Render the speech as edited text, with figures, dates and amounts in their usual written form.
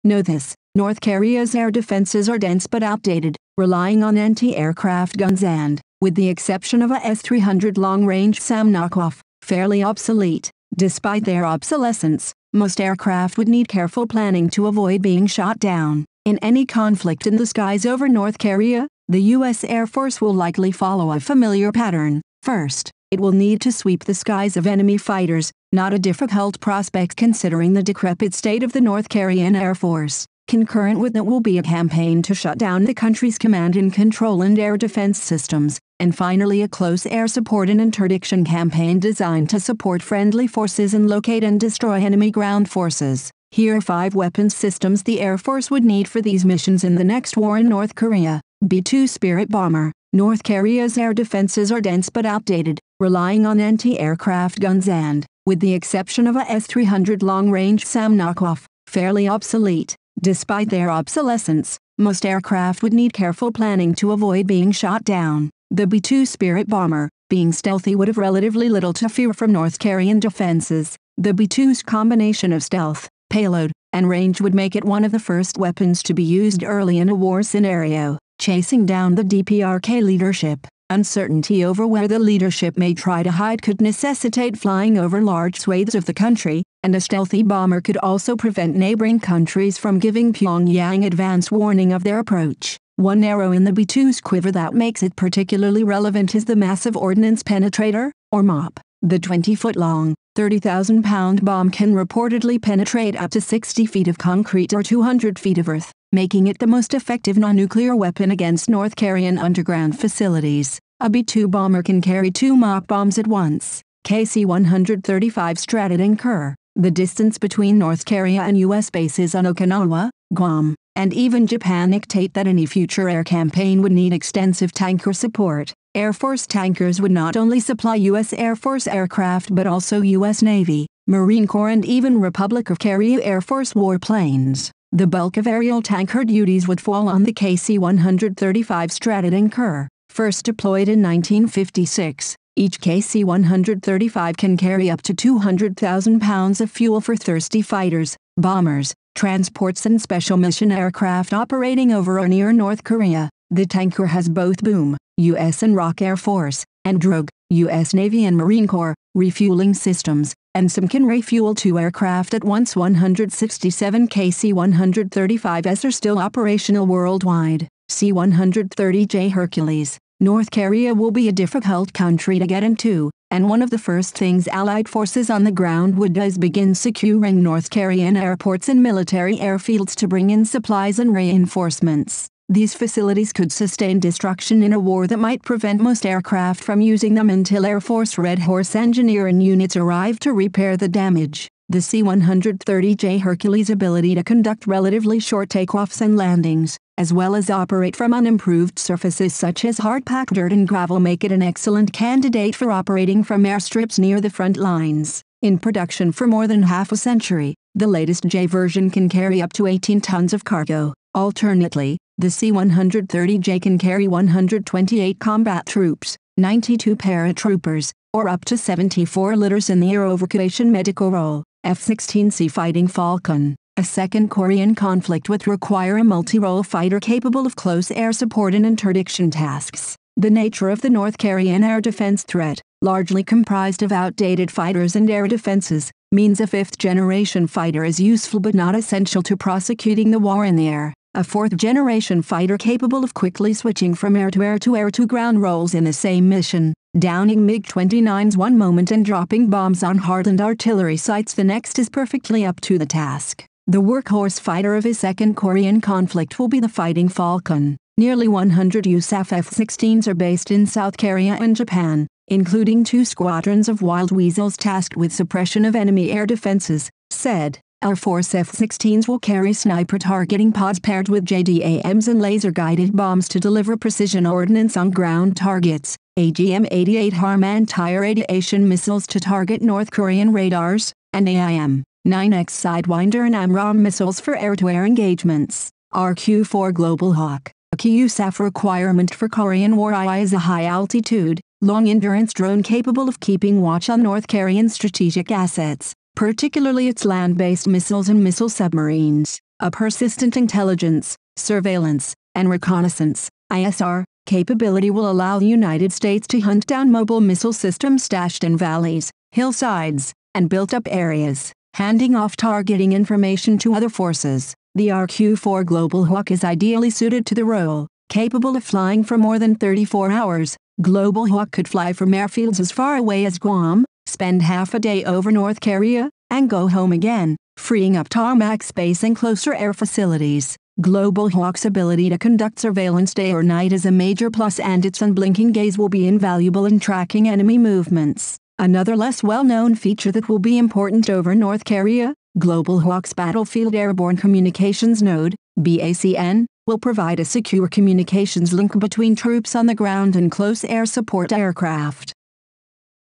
Know this: North Korea's air defenses are dense but outdated, relying on anti-aircraft guns and, with the exception of a S-300 long-range SAM knockoff, fairly obsolete. Despite their obsolescence, most aircraft would need careful planning to avoid being shot down. In any conflict in the skies over North Korea, the U.S. Air Force will likely follow a familiar pattern. First, it will need to sweep the skies of enemy fighters, not a difficult prospect considering the decrepit state of the North Korean Air Force. Concurrent with that will be a campaign to shut down the country's command and control and air defense systems, and finally a close air support and interdiction campaign designed to support friendly forces and locate and destroy enemy ground forces. Here are 5 weapons systems the Air Force would need for these missions in the next war in North Korea. B-2 Spirit Bomber. North Korea's air defenses are dense but outdated, relying on anti-aircraft guns and, with the exception of a S-300 long-range SAM knockoff, fairly obsolete. Despite their obsolescence, most aircraft would need careful planning to avoid being shot down. The B-2 Spirit Bomber, being stealthy, would have relatively little to fear from North Korean defenses. The B-2's combination of stealth, payload, and range would make it one of the first weapons to be used early in a war scenario. Chasing down the DPRK leadership. Uncertainty over where the leadership may try to hide could necessitate flying over large swathes of the country, and a stealthy bomber could also prevent neighboring countries from giving Pyongyang advance warning of their approach. One arrow in the B-2's quiver that makes it particularly relevant is the Massive Ordnance Penetrator, or MOP. The 20-foot-long, 30,000-pound bomb can reportedly penetrate up to 60 feet of concrete or 200 feet of earth, making it the most effective non-nuclear weapon against North Korean underground facilities. A B-2 bomber can carry 2 MOP bombs at once. KC-135 Stratton and Kerr. The distance between North Korea and U.S. bases on Okinawa, Guam, and even Japan dictate that any future air campaign would need extensive tanker support. Air Force tankers would not only supply U.S. Air Force aircraft but also U.S. Navy, Marine Corps and even Republic of Korea Air Force warplanes. The bulk of aerial tanker duties would fall on the KC-135 Stratton and Kerr. First deployed in 1956, each KC-135 can carry up to 200,000 pounds of fuel for thirsty fighters, bombers, transports and special mission aircraft operating over or near North Korea. The tanker has both boom, U.S. and ROK Air Force, and drogue, U.S. Navy and Marine Corps, refueling systems, and some can refuel 2 aircraft at once. 167 KC-135s are still operational worldwide. C-130J Hercules. North Korea will be a difficult country to get into, and one of the first things Allied forces on the ground would do is begin securing North Korean airports and military airfields to bring in supplies and reinforcements. These facilities could sustain destruction in a war that might prevent most aircraft from using them until Air Force Red Horse engineering units arrive to repair the damage. The C-130J Hercules' ability to conduct relatively short takeoffs and landings, as well as operate from unimproved surfaces such as hard-packed dirt and gravel, make it an excellent candidate for operating from airstrips near the front lines. In production for more than half a century, the latest J version can carry up to 18 tons of cargo. Alternately, the C-130J can carry 128 combat troops, 92 paratroopers, or up to 74 liters in the Air Evacuation Medical role. F-16C Fighting Falcon. A second Korean conflict would require a multi-role fighter capable of close air support and interdiction tasks. The nature of the North Korean air defense threat, largely comprised of outdated fighters and air defenses, means a 5th-generation fighter is useful but not essential to prosecuting the war in the air. A 4th-generation fighter capable of quickly switching from air to air to air to ground roles in the same mission, downing MiG-29s one moment and dropping bombs on hardened artillery sites the next, is perfectly up to the task. The workhorse fighter of a second Korean conflict will be the Fighting Falcon. Nearly 100 USAF F-16s are based in South Korea and Japan, including 2 squadrons of Wild Weasels tasked with suppression of enemy air defenses, said. Air Force F-16s will carry sniper targeting pods paired with JDAMs and laser-guided bombs to deliver precision ordnance on ground targets, AGM-88 HARM anti-radiation missiles to target North Korean radars, and AIM-9X Sidewinder and AMRAAM missiles for air-to-air engagements. RQ-4 Global Hawk. A key USAF requirement for Korean War II is a high-altitude, long-endurance drone capable of keeping watch on North Korean strategic assets, particularly its land-based missiles and missile submarines. A persistent intelligence, surveillance, and reconnaissance (ISR) capability will allow the United States to hunt down mobile missile systems stashed in valleys, hillsides, and built-up areas, handing off targeting information to other forces. The RQ-4 Global Hawk is ideally suited to the role. Capable of flying for more than 34 hours, Global Hawk could fly from airfields as far away as Guam, spend half a day over North Korea, and go home again, freeing up tarmac space and closer air facilities. Global Hawk's ability to conduct surveillance day or night is a major plus, and its unblinking gaze will be invaluable in tracking enemy movements. Another less well-known feature that will be important over North Korea, Global Hawk's Battlefield Airborne Communications Node, BACN, will provide a secure communications link between troops on the ground and close air support aircraft.